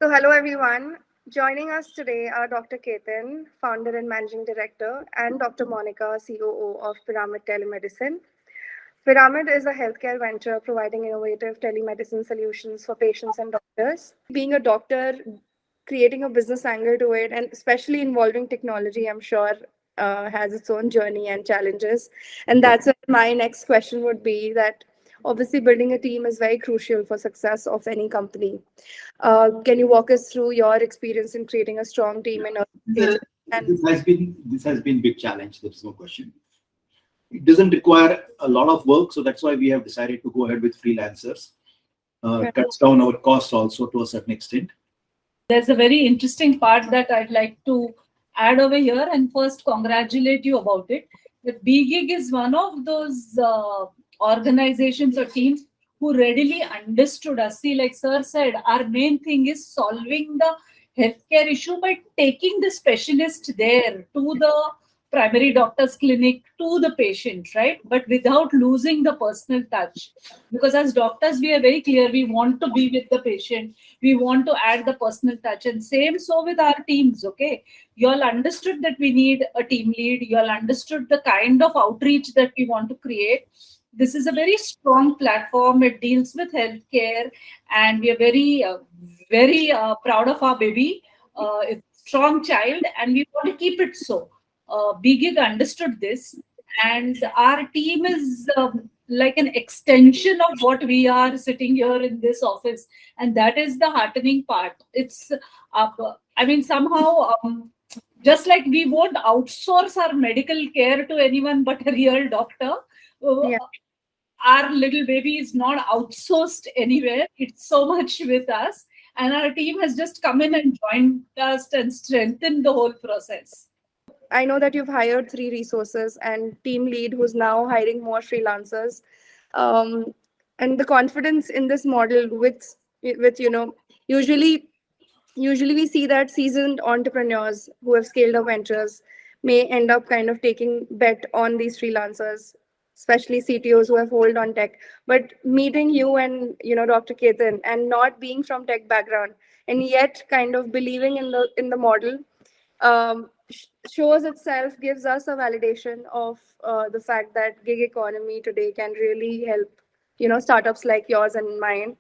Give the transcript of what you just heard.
So, hello everyone. Joining us today are Dr. Ketan, founder and managing director, and Dr. Monica, COO of Pyramed Telemedicine. Pyramid is a healthcare venture providing innovative telemedicine solutions for patients and doctors. Being a doctor, creating a business angle to it, and especially involving technology, I'm sure has its own journey and challenges. And that's what my next question would be that obviously building a team is very crucial for success of any company. Can you walk us through your experience in creating a strong team in early stages? And This has been big challenge. There's no question. It doesn't require a lot of work, so that's why we have decided to go ahead with freelancers. Cuts down our costs also to a certain extent. There's a very interesting part that I'd like to add over here and first congratulate you about it. That BeGig is one of those organizations or teams who readily understood us. See, like Sir said, our main thing is solving the healthcare issue by taking the specialist there to the primary doctor's clinic to the patient, right? But without losing the personal touch. Because as doctors, we are very clear, we want to be with the patient. We want to add the personal touch. And same so with our teams, okay? You all understood that we need a team lead. You all understood the kind of outreach that we want to create. This is a very strong platform. It deals with healthcare. And we are very proud of our baby. It's a strong child and we want to keep it so. BeGig understood this, and our team is like an extension of what we are sitting here in this office, and that is the heartening part. It's, somehow, just like we won't outsource our medical care to anyone but a real doctor. Yeah. Our little baby is not outsourced anywhere. It's so much with us, and our team has just come in and joined us and strengthened the whole process. I know that you've hired 3 resources and team lead who's now hiring more freelancers. And the confidence in this model with usually we see that seasoned entrepreneurs who have scaled up ventures may end up kind of taking bet on these freelancers, especially CTOs who have hold on tech. But meeting you and Dr. Ketan and not being from tech background and yet kind of believing in the model shows itself, gives us a validation of the fact that gig economy today can really help startups like yours and mine.